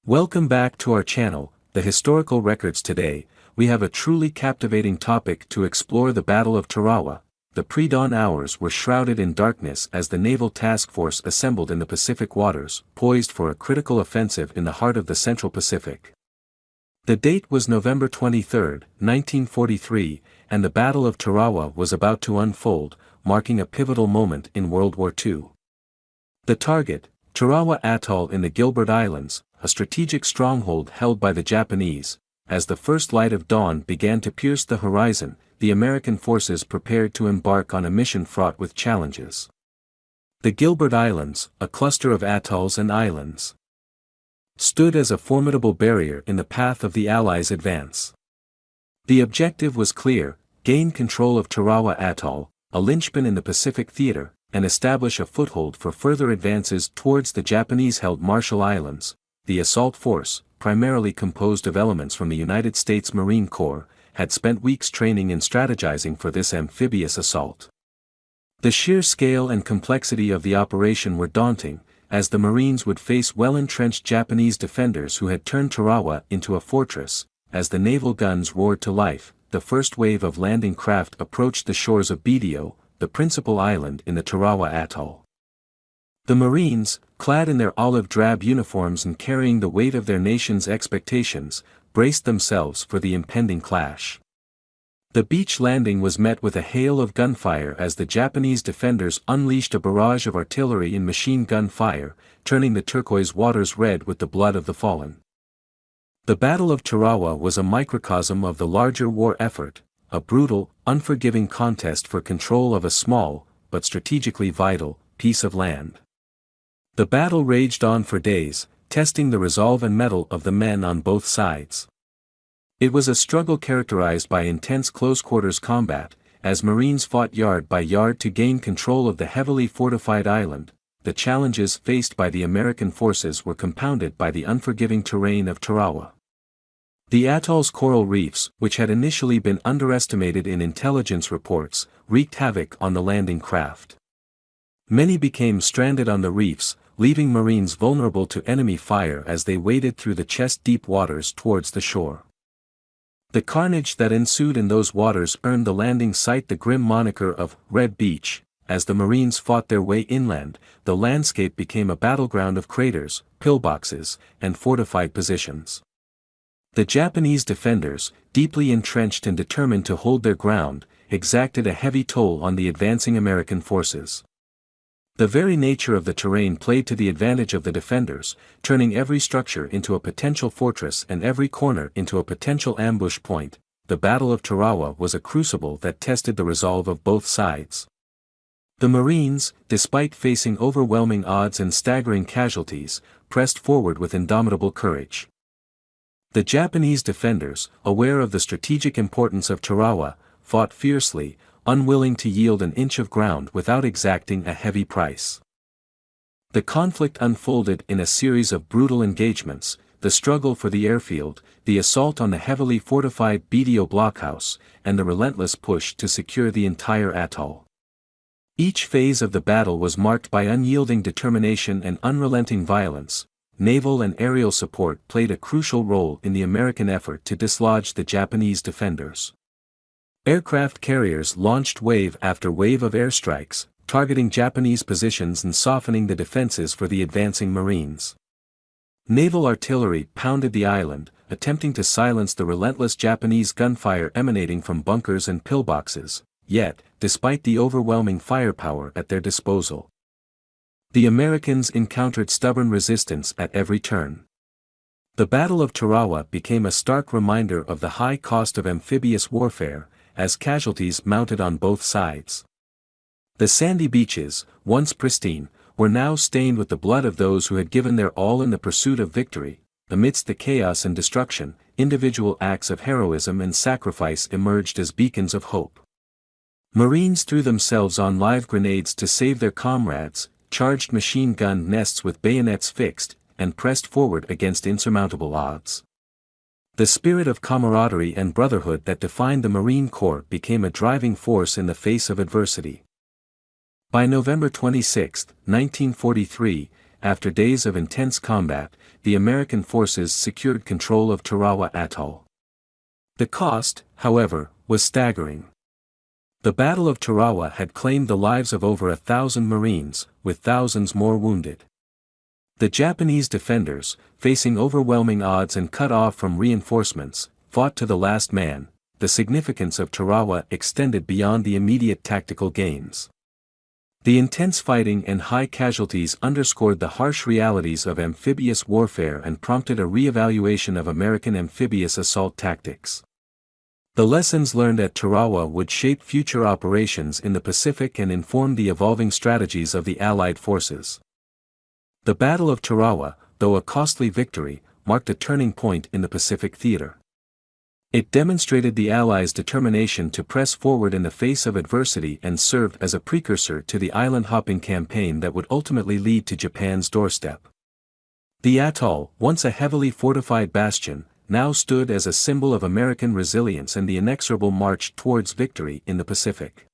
Welcome back to our channel, The Historical Records. Today, we have a truly captivating topic to explore: the Battle of Tarawa. The pre-dawn hours were shrouded in darkness as the naval task force assembled in the Pacific waters, poised for a critical offensive in the heart of the Central Pacific. The date was November 23, 1943, and the Battle of Tarawa was about to unfold, marking a pivotal moment in World War II. The target, Tarawa Atoll in the Gilbert Islands, a strategic stronghold held by the Japanese. As the first light of dawn began to pierce the horizon, the American forces prepared to embark on a mission fraught with challenges. The Gilbert Islands, a cluster of atolls and islands, stood as a formidable barrier in the path of the Allies' advance. The objective was clear: gain control of Tarawa Atoll, a linchpin in the Pacific theater, and establish a foothold for further advances towards the Japanese-held Marshall Islands. The assault force, primarily composed of elements from the United States Marine Corps, had spent weeks training and strategizing for this amphibious assault. The sheer scale and complexity of the operation were daunting, as the Marines would face well-entrenched Japanese defenders who had turned Tarawa into a fortress. As the naval guns roared to life, the first wave of landing craft approached the shores of Bidio, the principal island in the Tarawa Atoll. The Marines, clad in their olive-drab uniforms and carrying the weight of their nation's expectations, braced themselves for the impending clash. The beach landing was met with a hail of gunfire as the Japanese defenders unleashed a barrage of artillery and machine gun fire, turning the turquoise waters red with the blood of the fallen. The Battle of Tarawa was a microcosm of the larger war effort, a brutal, unforgiving contest for control of a small, but strategically vital, piece of land. The battle raged on for days, testing the resolve and mettle of the men on both sides. It was a struggle characterized by intense close-quarters combat, as Marines fought yard by yard to gain control of the heavily fortified island. The challenges faced by the American forces were compounded by the unforgiving terrain of Tarawa. The atoll's coral reefs, which had initially been underestimated in intelligence reports, wreaked havoc on the landing craft. Many became stranded on the reefs, leaving Marines vulnerable to enemy fire as they waded through the chest-deep waters towards the shore. The carnage that ensued in those waters earned the landing site the grim moniker of Red Beach. As the Marines fought their way inland, the landscape became a battleground of craters, pillboxes, and fortified positions. The Japanese defenders, deeply entrenched and determined to hold their ground, exacted a heavy toll on the advancing American forces. The very nature of the terrain played to the advantage of the defenders, turning every structure into a potential fortress and every corner into a potential ambush point. The Battle of Tarawa was a crucible that tested the resolve of both sides. The Marines, despite facing overwhelming odds and staggering casualties, pressed forward with indomitable courage. The Japanese defenders, aware of the strategic importance of Tarawa, fought fiercely, unwilling to yield an inch of ground without exacting a heavy price. The conflict unfolded in a series of brutal engagements: the struggle for the airfield, the assault on the heavily fortified Bidio blockhouse, and the relentless push to secure the entire atoll. Each phase of the battle was marked by unyielding determination and unrelenting violence. Naval and aerial support played a crucial role in the American effort to dislodge the Japanese defenders. Aircraft carriers launched wave after wave of airstrikes, targeting Japanese positions and softening the defenses for the advancing Marines. Naval artillery pounded the island, attempting to silence the relentless Japanese gunfire emanating from bunkers and pillboxes. Yet, despite the overwhelming firepower at their disposal, the Americans encountered stubborn resistance at every turn. The Battle of Tarawa became a stark reminder of the high cost of amphibious warfare, as casualties mounted on both sides. The sandy beaches, once pristine, were now stained with the blood of those who had given their all in the pursuit of victory. Amidst the chaos and destruction, individual acts of heroism and sacrifice emerged as beacons of hope. Marines threw themselves on live grenades to save their comrades, charged machine gun nests with bayonets fixed, and pressed forward against insurmountable odds. The spirit of camaraderie and brotherhood that defined the Marine Corps became a driving force in the face of adversity. By November 26, 1943, after days of intense combat, the American forces secured control of Tarawa Atoll. The cost, however, was staggering. The Battle of Tarawa had claimed the lives of over 1,000 Marines, with thousands more wounded. The Japanese defenders, facing overwhelming odds and cut off from reinforcements, fought to the last man. The significance of Tarawa extended beyond the immediate tactical gains. The intense fighting and high casualties underscored the harsh realities of amphibious warfare and prompted a re-evaluation of American amphibious assault tactics. The lessons learned at Tarawa would shape future operations in the Pacific and inform the evolving strategies of the Allied forces. The Battle of Tarawa, though a costly victory, marked a turning point in the Pacific theater. It demonstrated the Allies' determination to press forward in the face of adversity and served as a precursor to the island-hopping campaign that would ultimately lead to Japan's doorstep. The atoll, once a heavily fortified bastion, now stood as a symbol of American resilience and the inexorable march towards victory in the Pacific.